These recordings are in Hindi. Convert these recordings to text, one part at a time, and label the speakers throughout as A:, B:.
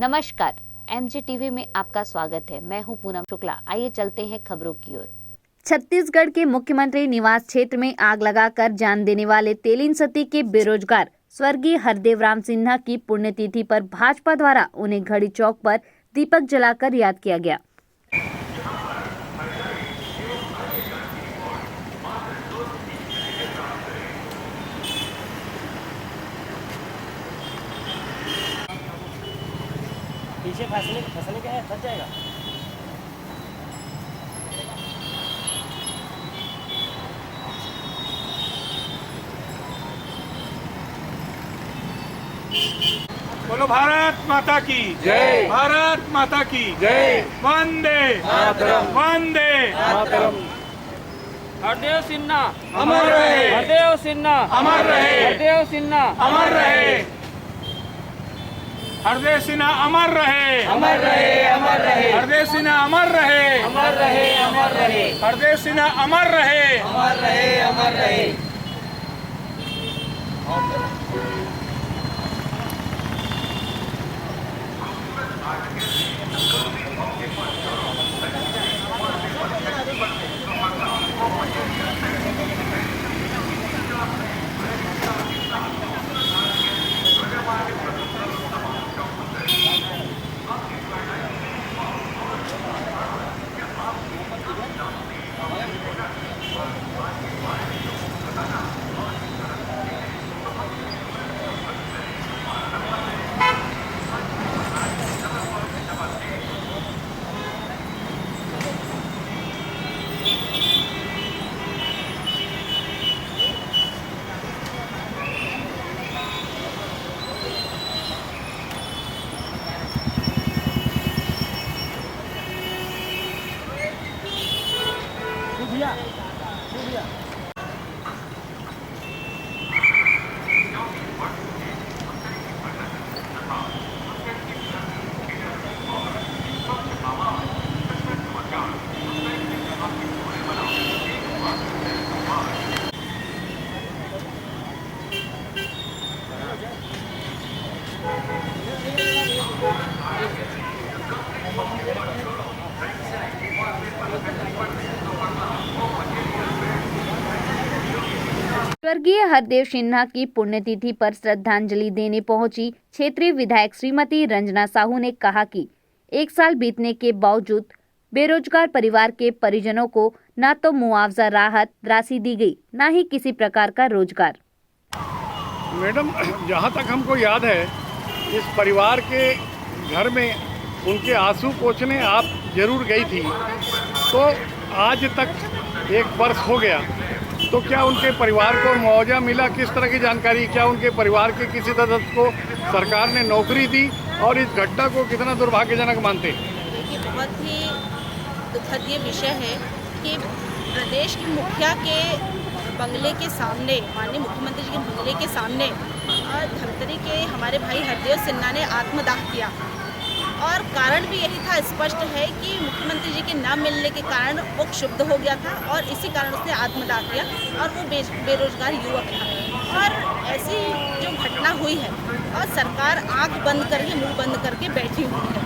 A: नमस्कार, एमजे टीवी में आपका स्वागत है। मैं हूं पूनम शुक्ला। आइए चलते हैं खबरों की ओर। छत्तीसगढ़ के मुख्यमंत्री निवास क्षेत्र में आग लगाकर जान देने वाले तेलिनसती के बेरोजगार स्वर्गीय हरदेव राम सिन्हा की पुण्यतिथि पर भाजपा द्वारा उन्हें घड़ी चौक पर दीपक जलाकर याद किया गया।
B: पीछे फंसने क्या है, फंस जाएगा।
C: बोलो भारत माता की
D: जय।
C: भारत माता की
D: जय।
C: वंदे
D: मातरम।
C: वंदे
D: मातरम।
B: हरदेव सिन्हा
C: अमर रहे,
B: हरदेव सिन्हा
C: अमर रहे,
B: हरदेव सिन्हा
C: अमर रहे, हरदेव सिन्हा अमर रहे,
D: अमर रहे, अमर रहे,
C: हरदेव सिन्हा अमर रहे,
D: अमर रहे, अमर रहे,
C: हरदेव सिन्हा अमर रहे।
D: अमर रहे, अमर रहे।
A: स्वर्गीय हरदेव सिन्हा की पुण्यतिथि पर श्रद्धांजलि देने पहुंची क्षेत्रीय विधायक श्रीमती रंजना साहू ने कहा कि 1 साल बीतने के बावजूद बेरोजगार परिवार के परिजनों को न तो मुआवजा राहत राशि दी गई, न ही किसी प्रकार का रोजगार।
D: मैडम, जहाँ तक हमको याद है, इस परिवार के घर में उनके आंसू पोंछने आप जरूर गई थी, तो आज तक 1 वर्ष हो गया, तो क्या उनके परिवार को मुआवजा मिला? किस तरह की जानकारी? क्या उनके परिवार के किसी सदस्य को सरकार ने नौकरी दी? और इस घटना को कितना दुर्भाग्यजनक मानते?
E: देखिए, बहुत ही दुखद ये विषय है कि प्रदेश के मुखिया के बंगले के सामने, माननीय मुख्यमंत्री जी के बंगले के सामने धमतरी के हमारे भाई हरदेव सिन्हा ने आत्मदाह किया। और कारण भी यही था, स्पष्ट है कि मुख्यमंत्री जी के न मिलने के कारण वो क्षुब्ध हो गया था और इसी कारण उसने आत्मदाह किया और वो बेरोजगार युवक था। और ऐसी जो घटना हुई है और सरकार आंख बंद करके, मुंह बंद करके बैठी हुई है।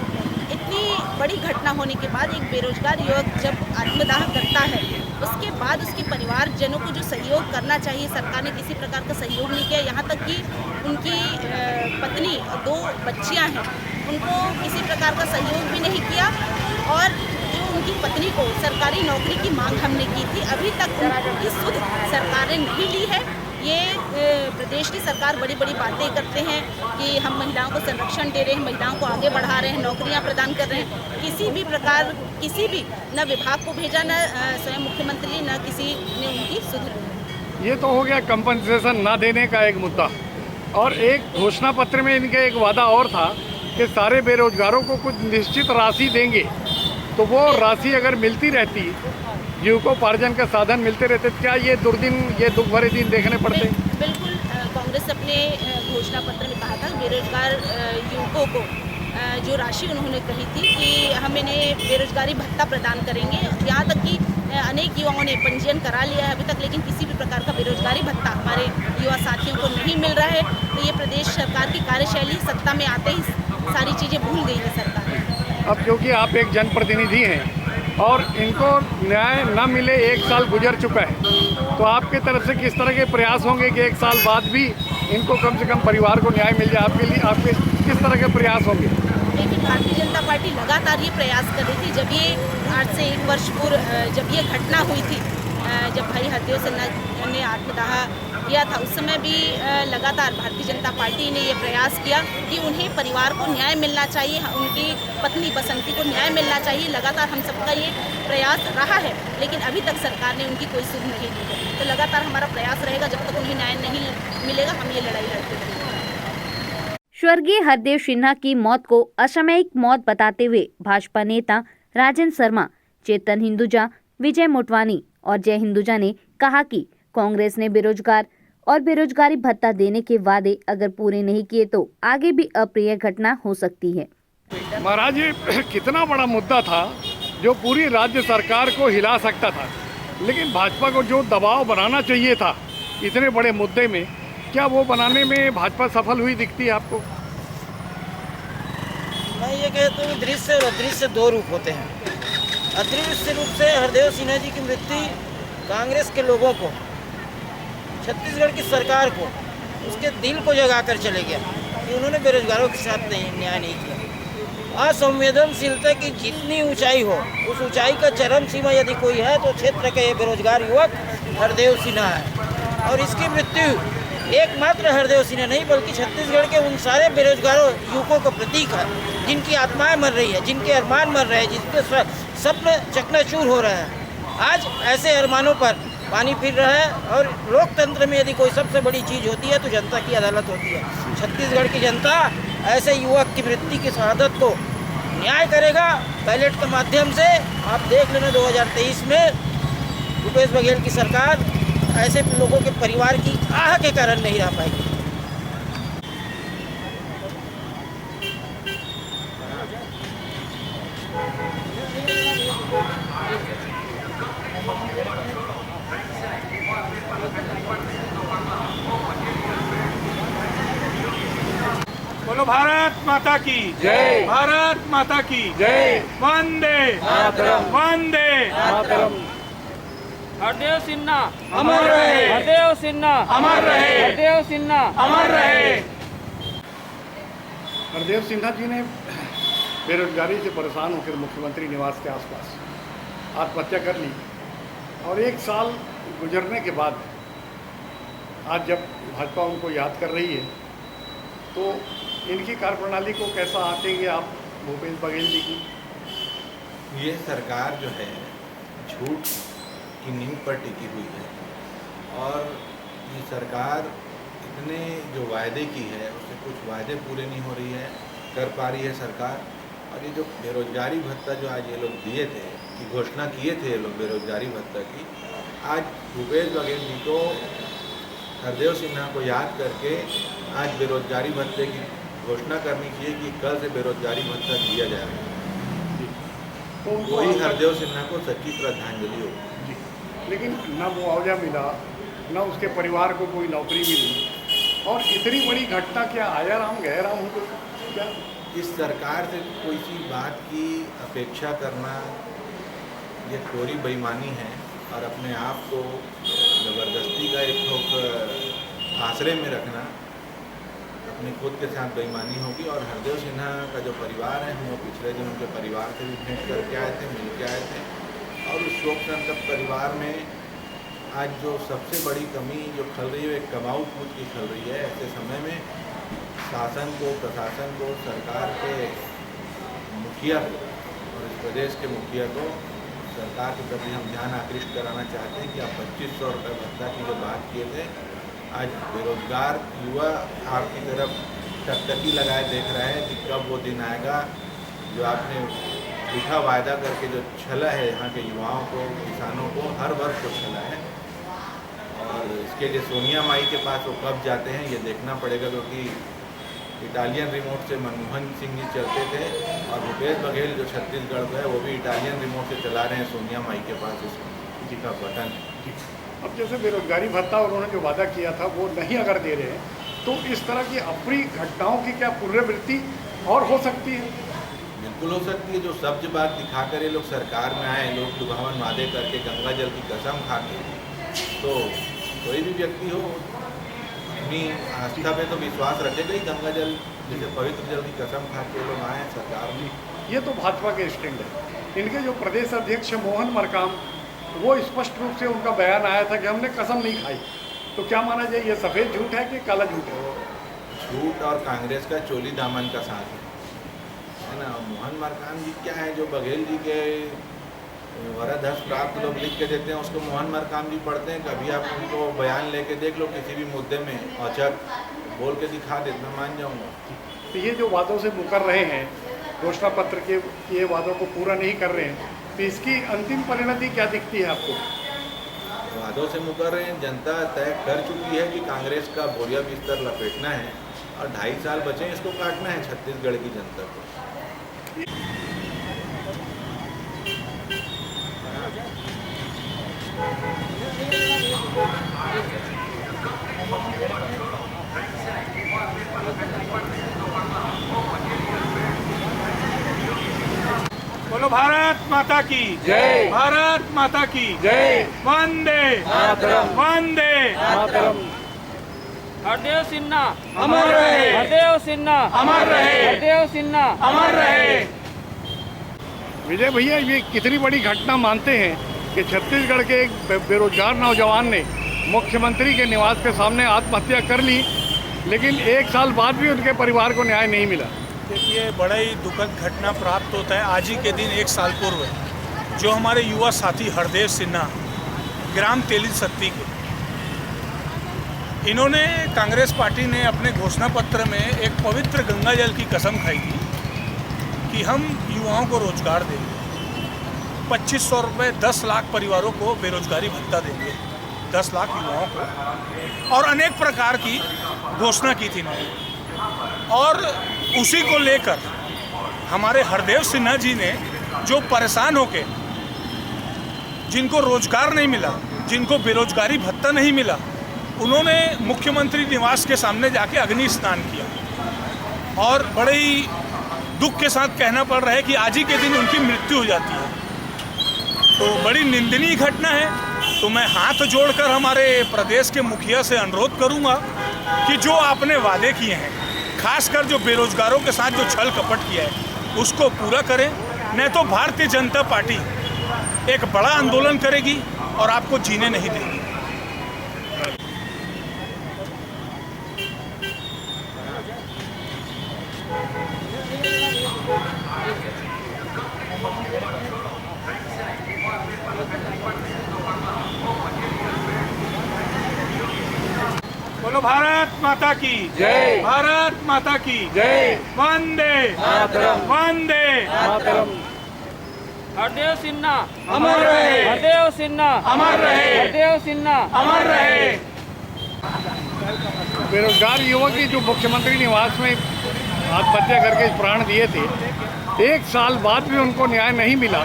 E: इतनी बड़ी घटना होने के बाद एक बेरोजगार युवक जब आत्मदाह करता है, उसके बाद उसके परिवारजनों को जो सहयोग करना चाहिए, सरकार ने किसी प्रकार का सहयोग नहीं किया। यहाँ तक कि उनकी पत्नी और 2 बच्चियाँ हैं, उनको किसी प्रकार का सहयोग भी नहीं किया। और जो उनकी पत्नी को सरकारी नौकरी की मांग हमने की थी, अभी तक उनकी सुध सरकार ने नहीं ली है। ये प्रदेश की सरकार बड़ी बड़ी बातें करते हैं कि हम महिलाओं को संरक्षण दे रहे हैं, महिलाओं को आगे बढ़ा रहे हैं, नौकरियां प्रदान कर रहे हैं। किसी भी प्रकार, किसी भी न विभाग को भेजा, न स्वयं मुख्यमंत्री, न किसी ने उनकी सुध ली।
D: ये तो हो गया कंपनसेशन ना देने का एक मुद्दा। और एक घोषणा पत्र में इनके एक वादा और था कि सारे बेरोजगारों को कुछ निश्चित राशि देंगे, तो वो राशि अगर मिलती रहती, जीविकोपार्जन का साधन मिलते रहते, क्या ये दुर्दिन, ये दुख भरे दिन देखने पड़ते?
E: बिल्कुल। कांग्रेस अपने घोषणा पत्र में कहा था बेरोजगार युवकों को जो राशि उन्होंने कही थी कि हम इन्हें बेरोजगारी भत्ता प्रदान करेंगे। यहाँ तक कि अनेक युवाओं ने पंजीयन करा लिया है अभी तक, लेकिन किसी भी प्रकार का बेरोजगारी भत्ता हमारे युवा साथियों को नहीं मिल रहा है। तो ये प्रदेश सरकार की कार्यशैली सत्ता में आते ही सारी चीज़ें भूल गई है सरकार।
D: अब क्योंकि आप एक जनप्रतिनिधि हैं और इनको न्याय न मिले 1 साल गुजर चुका है, तो आपके तरफ से किस तरह के प्रयास होंगे कि 1 साल बाद भी इनको कम से कम परिवार को न्याय मिल जाए? आपके लिए आपके किस तरह के प्रयास होंगे?
E: लेकिन भारतीय जनता पार्टी लगातार ये प्रयास कर रही थी। जब ये आज से 1 वर्ष पूर्व जब ये घटना हुई थी, जब भाई हरदेव सिन्हा ने आत्मदाह किया था, उस समय भी लगातार भारतीय जनता पार्टी ने ये प्रयास किया कि उन्हें परिवार को न्याय मिलना चाहिए, उनकी पत्नी बसंती को न्याय मिलना चाहिए। लगातार हम सबका ये प्रयास रहा है, लेकिन अभी तक सरकार ने उनकी कोई सुध नहीं ली है। तो लगातार हमारा प्रयास रहेगा, जब तक उन्हें न्याय नहीं मिलेगा हम ये लड़ाई लड़ते रहेंगे।
A: स्वर्गीय हरदेव सिन्हा की मौत को असामयिक मौत बताते हुए भाजपा नेता राजन शर्मा, चेतन हिंदुजा, विजय मोटवानी और जय हिंदुजा ने कहा कि कांग्रेस ने बेरोजगार और बेरोजगारी भत्ता देने के वादे अगर पूरे नहीं किए तो आगे भी अप्रिय घटना हो सकती है।
D: महाराज, ये कितना बड़ा मुद्दा था जो पूरी राज्य सरकार को हिला सकता था, लेकिन भाजपा को जो दबाव बनाना चाहिए था इतने बड़े मुद्दे में, क्या वो बनाने में भाजपा सफल हुई दिखती है आपको?
F: मैं ये कहता हूँ दृश्य और अदृश्य 2 रूप होते हैं। अदृश्य रूप से हरदेव सिन्हा जी की मृत्यु कांग्रेस के लोगों को, छत्तीसगढ़ की सरकार को, उसके दिल को जगा कर चले गया कि उन्होंने बेरोजगारों के साथ न्याय नहीं किया। असंवेदनशीलता की जितनी ऊंचाई हो, उस ऊंचाई का चरम सीमा यदि कोई है तो क्षेत्र के ये बेरोजगार युवक हरदेव सिन्हा है। और इसकी मृत्यु एकमात्र हरदेव सिन्हा नहीं बल्कि छत्तीसगढ़ के उन सारे बेरोजगारों युवकों का प्रतीक है, जिनकी आत्माएं मर रही है, जिनके अरमान मर रहे हैं, जिनके सपने चकनाचूर हो रहे हैं। आज ऐसे अरमानों पर पानी फिर रहा है। और लोकतंत्र में यदि कोई सबसे बड़ी चीज़ होती है तो जनता की अदालत होती है। छत्तीसगढ़ की जनता ऐसे युवक की मृत्यु की शहादत को न्याय करेगा बैलेट के माध्यम से। आप देख लेना 2023 में भूपेश बघेल की सरकार ऐसे लोगों के परिवार की आह के कारण नहीं रह पाएगी।
C: बोलो भारत माता की
D: जय।
C: भारत माता की
D: जय।
C: वंदे
D: मातरम।
C: वंदे
D: मातरम।
B: हरदेव सिन्हा
C: अमर रहे।
B: हरदेव सिन्हा
C: अमर रहे।
B: हरदेव सिन्हा
C: अमर रहे।
D: हरदेव सिन्हा जी ने बेरोजगारी से परेशान होकर मुख्यमंत्री निवास के आसपास आत्महत्या कर ली, और 1 साल गुजरने के बाद आज जब भाजपा उनको याद कर रही है तो इनकी कार्यप्रणाली को कैसा आंकेंगे आप भूपेश बघेल जी की?
G: ये सरकार जो है झूठ की नींव पर टिकी हुई है, और ये सरकार इतने जो वायदे की है उससे कुछ वायदे पूरे नहीं हो रही है, कर पा रही है सरकार। और ये जो बेरोजगारी भत्ता जो आज ये लोग दिए थे, की घोषणा किए थे ये लोग बेरोजगारी भत्ता की, आज भूपेश बघेल जी को, हरदेव सिन्हा को याद करके आज बेरोजगारी भत्ते की घोषणा करनी चाहिए कि कल से बेरोजगारी भत्ता दिया जाएगा।
D: तो उनको
G: वही हरदेव सिन्हा को सच्ची श्रद्धांजलि होगी।
D: लेकिन न मुआवजा मिला, न उसके परिवार को कोई नौकरी मिली, और इतनी बड़ी घटना क्या आया राम गया राम हो क्या?
G: इस सरकार से कोई सी बात की अपेक्षा करना ये कोरी बेईमानी है, और अपने आप को ज़बरदस्ती का एक ठोक आसरे में रखना अपने खुद के साथ बेईमानी होगी। और हरदेव सिन्हा का जो परिवार है, हम लोग पिछले दिन उनके परिवार से भी भेंट करके आए थे, मिल के आए थे, और उस शोक संतप्त परिवार में आज जो सबसे बड़ी कमी जो खल रही है, एक कमाऊ पूत की खल रही है। ऐसे समय में शासन को, प्रशासन को, सरकार के मुखिया को और इस प्रदेश के मुखिया को सरकार के प्रति हम ध्यान आकृष्ट कराना चाहते हैं कि आप 2500 रुपये भत्ता की जो बात किए थे, आज बेरोजगार युवा आपकी तरफ टकटकी लगाए देख रहे हैं कि कब वो दिन आएगा जो आपने झूठा वायदा करके जो छला है यहाँ के युवाओं को, किसानों को, हर वर्ग को छला है। और इसके लिए सोनिया माई के पास वो कब जाते हैं ये देखना पड़ेगा, क्योंकि इटालियन रिमोट से मनमोहन सिंह जी चलते थे, और भूपेश बघेल जो छत्तीसगढ़ का है वो भी इटालियन रिमोट से चला रहे हैं सोनिया माई के पास जी का बटन है।
D: अब जैसे बेरोजगारी भत्ता उन्होंने जो वादा किया था वो नहीं अगर दे रहे हैं, तो इस तरह की अप्रिय घटनाओं की क्या पुनरावृत्ति और हो सकती है?
G: बिल्कुल हो सकती है। जो सब्ज बात दिखाकर ये लोग सरकार में आए, लोग लुभावन वादे करके गंगा जल की कसम खा के, तो कोई भी व्यक्ति हो अपनी आस्था पे तो विश्वास रखेगा ही। गंगा जल जैसे पवित्र जल की कसम खा के लोग आए सरकार में।
D: ये तो भाजपा के स्टैंड है। इनके जो प्रदेश अध्यक्ष मोहन मरकाम, वो स्पष्ट रूप से उनका बयान आया था कि हमने कसम नहीं खाई। तो क्या माना जाए, ये सफ़ेद झूठ है कि काला झूठ है?
G: झूठ और कांग्रेस का चोली दामन का साथ है ना। मोहन मरकाम जी क्या है, जो बघेल जी के वरद हस्त प्राप्त लोग लिख के देते हैं उसको मोहन मरकाम जी पढ़ते हैं। कभी आप उनको बयान लेके देख लो किसी भी मुद्दे में, औचक बोल के दिखा दे, मैं मान जाऊँगा।
D: तो ये जो वादों से मुकर रहे हैं, घोषणा पत्र के ये वादों को पूरा नहीं कर रहे हैं, तो इसकी अंतिम परिणति क्या दिखती है आपको?
G: वादों से मुकर रहे हैं, जनता तय कर चुकी है कि कांग्रेस का बोरिया बिस्तर लपेटना है और 2.5 साल बचे हैं, इसको काटना है छत्तीसगढ़ की जनता को।
C: बोलो भारत माता की
D: जय।
C: भारत माता की
D: जय।
C: वंदे
D: मातरम।
C: वंदे
D: मातरम।
B: हरदेव सिन्हा
C: अमर रहे,
B: हरदेव सिन्हा
C: अमर रहे,
B: हरदेव सिन्हा
C: अमर रहे।
D: विजय भैया, ये कितनी बड़ी घटना मानते हैं कि छत्तीसगढ़ के एक बेरोजगार नौजवान ने मुख्यमंत्री के निवास के सामने आत्महत्या कर ली, लेकिन 1 साल बाद भी उनके परिवार को न्याय नहीं मिला?
H: देखिए, बड़ा ही दुखद घटना प्राप्त होता है। आज ही के दिन 1 साल पूर्व जो हमारे युवा साथी हरदेव सिन्हा, ग्राम तेलिसत्ती के, इन्होंने कांग्रेस पार्टी ने अपने घोषणा पत्र में एक पवित्र गंगा जल की कसम खाई थी कि हम युवाओं को रोजगार देंगे, 2500 रुपये 10 लाख परिवारों को बेरोजगारी भत्ता देंगे, 10 लाख युवाओं को, और अनेक प्रकार की घोषणा की थी इन्होंने। और उसी को लेकर हमारे हरदेव सिन्हा जी ने, जो परेशान होके, जिनको रोजगार नहीं मिला, जिनको बेरोजगारी भत्ता नहीं मिला, उन्होंने मुख्यमंत्री निवास के सामने जाके अग्नि स्नान किया। और बड़े ही दुख के साथ कहना पड़ रहा है कि आज ही के दिन उनकी मृत्यु हो जाती है। तो बड़ी निंदनीय घटना है। तो मैं हाथ जोड़कर हमारे प्रदेश के मुखिया से अनुरोध करूंगा कि जो आपने वादे किए हैं, खासकर जो बेरोजगारों के साथ जो छल कपट किया है, उसको पूरा करें, नहीं तो भारतीय जनता पार्टी एक बड़ा आंदोलन करेगी और आपको जीने नहीं देगी।
C: बोलो भारत माता की
D: जय।
C: भारत माता की
D: जय।
C: वंदे
D: मातरम।
C: वंदे
D: मातरम।
B: हरदेव सिन्हा
C: अमर रहे,
B: हरदेव सिन्हा
C: अमर रहे,
B: हरदेव सिन्हा
C: अमर रहे।
D: बेरोजगार युवक की जो मुख्यमंत्री निवास में आत्महत्या करके प्राण दिए थे, 1 साल बाद भी उनको न्याय नहीं मिला।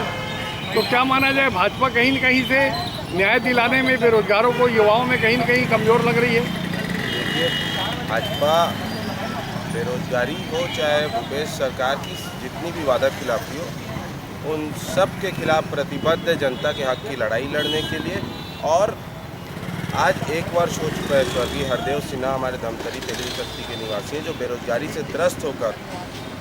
D: तो क्या माना जाए, भाजपा कहीं न कहीं से न्याय दिलाने में बेरोजगारों को, युवाओं में कहीं न कहीं कमज़ोर लग रही है?
I: भाजपा बेरोजगारी हो, चाहे भूपेश सरकार की जितनी भी वादा खिलाफी हो, उन सब के खिलाफ प्रतिबद्ध है जनता के हक की लड़ाई लड़ने के लिए। और आज 1 वर्ष हो चुका है स्वर्गीय हरदेव सिन्हा हमारे धमतरी तेलिसत्ती के निवासी हैं, जो बेरोजगारी से त्रस्त होकर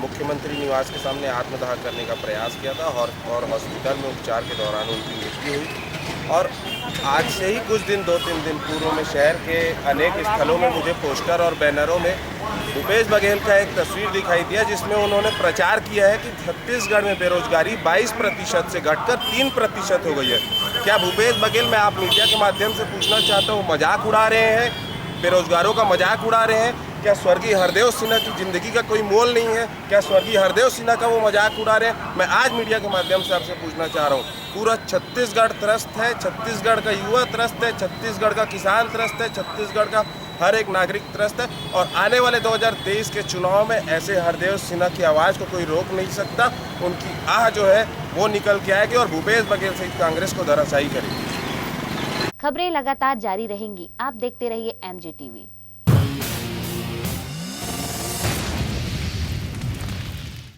I: मुख्यमंत्री निवास के सामने आत्मदाह करने का प्रयास किया था और हॉस्पिटल में उपचार के दौरान उनकी मृत्यु हुई। और आज से ही कुछ दिन, 2-3 दिन पूर्व में शहर के अनेक स्थलों में मुझे पोस्टर और बैनरों में भूपेश बघेल का एक तस्वीर दिखाई दिया, जिसमें उन्होंने प्रचार किया है कि छत्तीसगढ़ में बेरोजगारी 22% से घटकर 3% हो गई है। क्या भूपेश बघेल, मैं आप मीडिया के माध्यम से पूछना चाहता हूँ, मजाक उड़ा रहे हैं, बेरोजगारों का मजाक उड़ा रहे हैं? क्या स्वर्गीय हरदेव सिन्हा की ज़िंदगी का कोई मोल नहीं है? क्या स्वर्गीय हरदेव सिन्हा का वो मजाक उड़ा रहे हैं? मैं आज मीडिया के माध्यम से आपसे पूछना चाह रहा हूँ, पूरा छत्तीसगढ़ त्रस्त है, छत्तीसगढ़ का युवा त्रस्त है, छत्तीसगढ़ का किसान त्रस्त है, छत्तीसगढ़ का हर एक नागरिक त्रस्त है। और आने वाले 2023 के चुनाव में ऐसे हरदेव सिन्हा की आवाज़ को कोई रोक नहीं सकता। उनकी आह जो है वो निकल के आएगी और भूपेश बघेल सहित कांग्रेस को धराशायी करेगी।
A: खबरें लगातार जारी रहेंगी, आप देखते रहिए MJ TV।